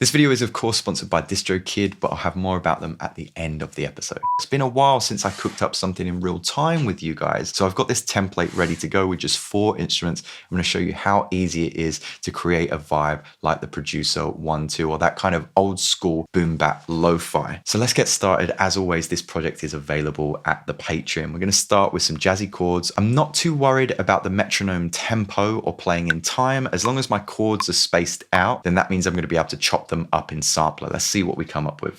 This video is of course sponsored by DistroKid, but I'll have more about them at the end of the episode. It's been a while since I cooked up something in real time with you guys, so I've got this template ready to go with just 4 instruments. I'm going to show you how easy it is to create a vibe like the Producer 1-2 or that kind of old school boom bap lo-fi. So let's get started. As always, this project is available at the Patreon. We're going to start with some jazzy chords. I'm not too worried about the metronome tempo or playing in time. As long as my chords are spaced out, then that means I'm going to be able to chop them up in sampler. Let's see what we come up with.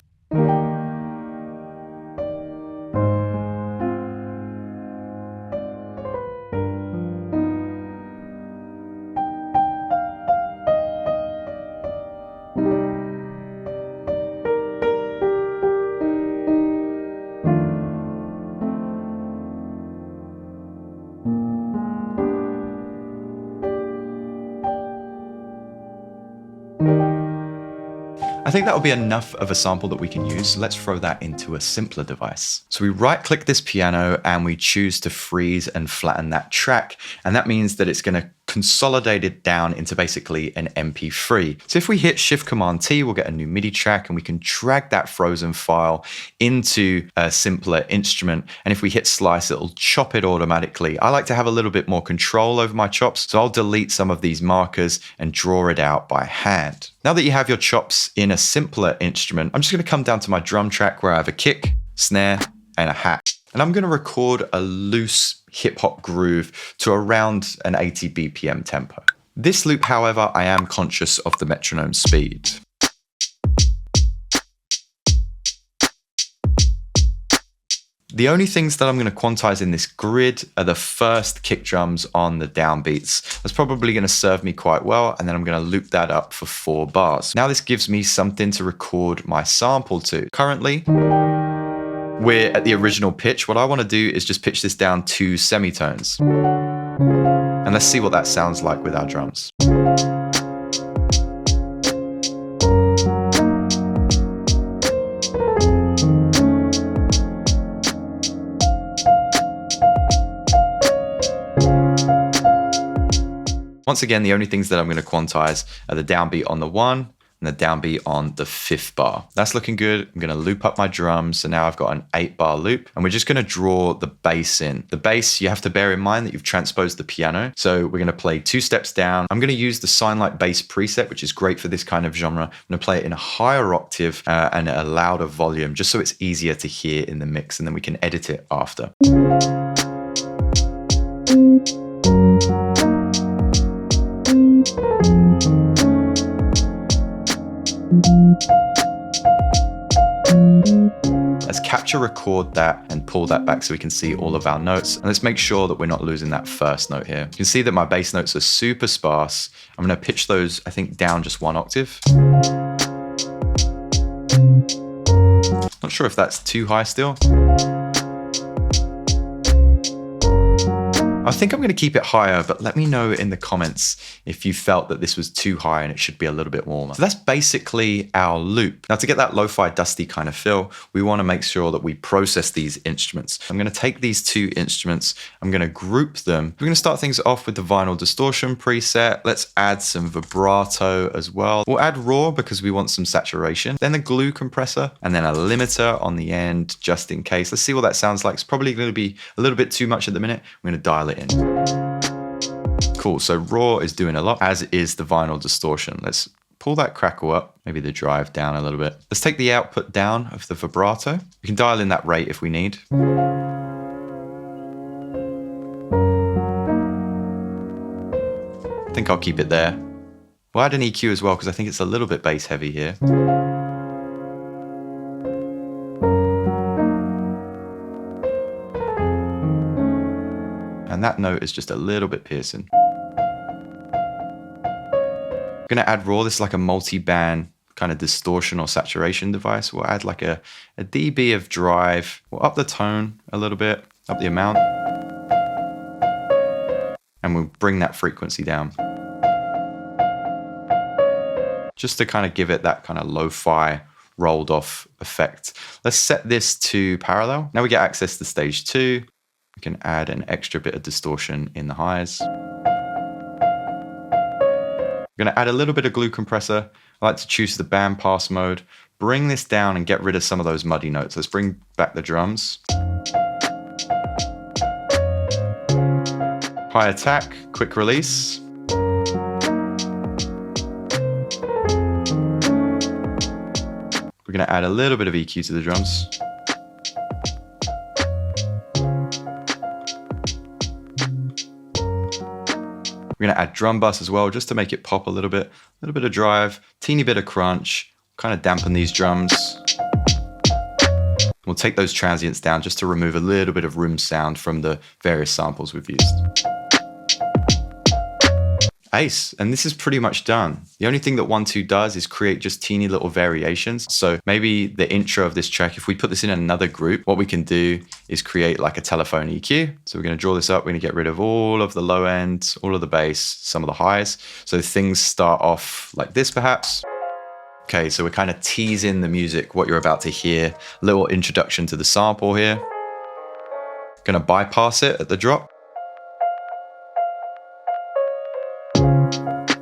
I think that'll be enough of a sample that we can use. Let's throw that into a simpler device. So we right click this piano and we choose to freeze and flatten that track. And that means that it's going to consolidate it down into basically an MP3. So if we hit Shift Command T, we'll get a new MIDI track and we can drag that frozen file into a simpler instrument. And if we hit slice, it'll chop it automatically. I like to have a little bit more control over my chops. So I'll delete some of these markers and draw it out by hand. Now that you have your chops in a simpler instrument, I'm just going to come down to my drum track where I have a kick, snare, and a hat. And I'm going to record a loose hip hop groove to around an 80 BPM tempo. This loop, however, I am conscious of the metronome speed. The only things that I'm going to quantize in this grid are the first kick drums on the downbeats. That's probably going to serve me quite well, and then I'm going to loop that up for 4 bars. Now this gives me something to record my sample to. Currently, we're at the original pitch. What I want to do is just pitch this down 2 semitones. And let's see what that sounds like with our drums. Once again, the only things that I'm going to quantize are the downbeat on the 1 and the downbeat on the 5th bar. That's looking good. I'm going to loop up my drums. So now I've got an 8-bar loop and we're just going to draw the bass in. The bass, you have to bear in mind that you've transposed the piano. So we're going to play 2 steps down. I'm going to use the Sine Like Bass preset, which is great for this kind of genre. I'm going to play it in a higher octave and a louder volume, just so it's easier to hear in the mix, and then we can edit it after. Let's capture record that and pull that back so we can see all of our notes. And let's make sure that we're not losing that first note here. You can see that my bass notes are super sparse. I'm going to pitch those, I think, down just 1 octave. Not sure if that's too high still. I think I'm going to keep it higher, but let me know in the comments if you felt that this was too high and it should be a little bit warmer. So that's basically our loop. Now to get that lo-fi dusty kind of feel, we want to make sure that we process these instruments. I'm going to take these 2 instruments, I'm going to group them. We're going to start things off with the vinyl distortion preset. Let's add some vibrato as well. We'll add raw because we want some saturation, then the glue compressor, and then a limiter on the end just in case. Let's see what that sounds like. It's probably going to be a little bit too much at the minute. I'm going to dial it in. Cool, so raw is doing a lot, as is the vinyl distortion. Let's pull that crackle up, maybe the drive down a little bit. Let's take the output down of the vibrato. We can dial in that rate if we need. I think I'll keep it there. We'll add an EQ as well because I think it's a little bit bass heavy here. And that note is just a little bit piercing. I'm gonna add raw. This is like a multi-band kind of distortion or saturation device. We'll add like a dB of drive. We'll up the tone a little bit, up the amount. And we'll bring that frequency down. Just to kind of give it that kind of lo-fi rolled off effect. Let's set this to parallel. Now we get access to stage 2. We can add an extra bit of distortion in the highs. We're going to add a little bit of glue compressor I like to choose the bandpass mode, bring this down and get rid of some of those muddy notes. Let's bring back the drums. High attack, quick release. We're going to add a little bit of EQ to the drums. We're going to add drum bus as well, just to make it pop a little bit of drive, teeny bit of crunch, kind of dampen these drums. We'll take those transients down just to remove a little bit of room sound from the various samples we've used. Ace, and this is pretty much done. The only thing that 1-2 does is create just teeny little variations. So maybe the intro of this track, if we put this in another group, what we can do is create like a telephone EQ. So we're going to draw this up. We're going to get rid of all of the low end, all of the bass, some of the highs. So things start off like this perhaps. Okay, so we're kind of teasing the music, what you're about to hear. A little introduction to the sample here. Going to bypass it at the drop.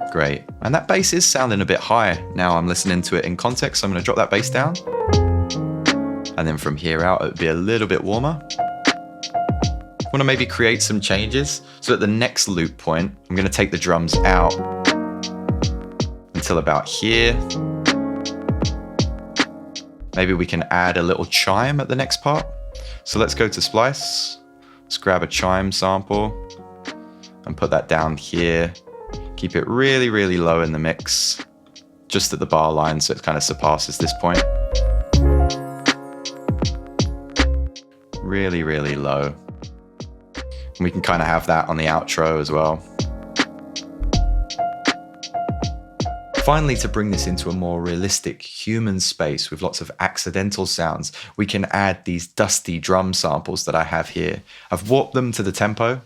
Great. And that bass is sounding a bit high. Now I'm listening to it in context, so I'm going to drop that bass down. And then from here out, it would be a little bit warmer. I want to maybe create some changes. So at the next loop point, I'm going to take the drums out until about here. Maybe we can add a little chime at the next part. So let's go to Splice. Let's grab a chime sample and put that down here. Keep it really, really low in the mix, just at the bar line, so it kind of surpasses this point. Really, really low. And we can kind of have that on the outro as well. Finally, to bring this into a more realistic human space with lots of accidental sounds, we can add these dusty drum samples that I have here. I've warped them to the tempo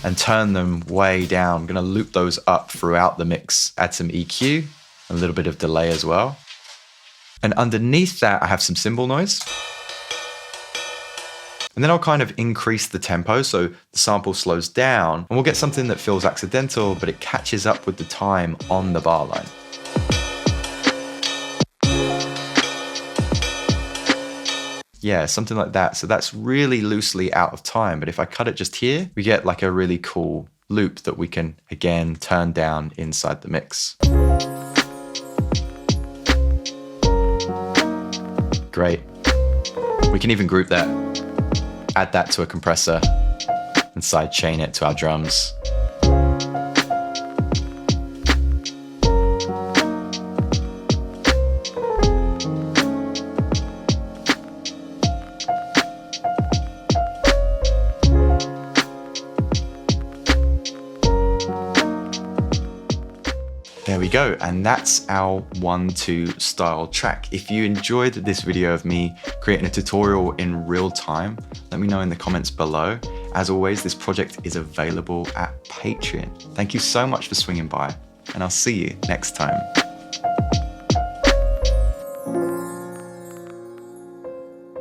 and turn them way down. I'm going to loop those up throughout the mix, add some EQ, a little bit of delay as well. And underneath that, I have some cymbal noise. And then I'll kind of increase the tempo so the sample slows down, and we'll get something that feels accidental, but it catches up with the time on the bar line. Yeah, something like that. So that's really loosely out of time. But if I cut it just here, we get like a really cool loop that we can, again, turn down inside the mix. Great. We can even group that, add that to a compressor, and side chain it to our drums. There we go, and that's our 1-2 style track. If you enjoyed this video of me creating a tutorial in real time, let me know in the comments below. As always, this project is available at Patreon. Thank you so much for swinging by, and I'll see you next time.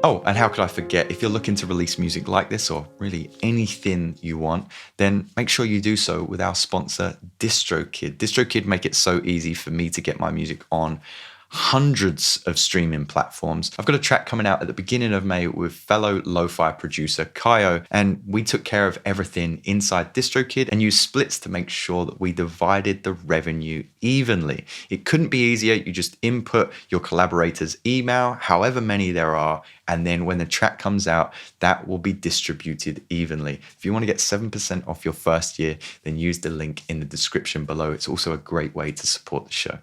Oh, and how could I forget, if you're looking to release music like this, or really anything you want, then make sure you do so with our sponsor, DistroKid. DistroKid make it so easy for me to get my music on hundreds of streaming platforms. I've got a track coming out at the beginning of May with fellow lo-fi producer Kaio, and we took care of everything inside DistroKid and used splits to make sure that we divided the revenue evenly. It couldn't be easier. You just input your collaborator's email, however many there are, and then when the track comes out, that will be distributed evenly. If you want to get 7% off your first year, then use the link in the description below. It's also a great way to support the show.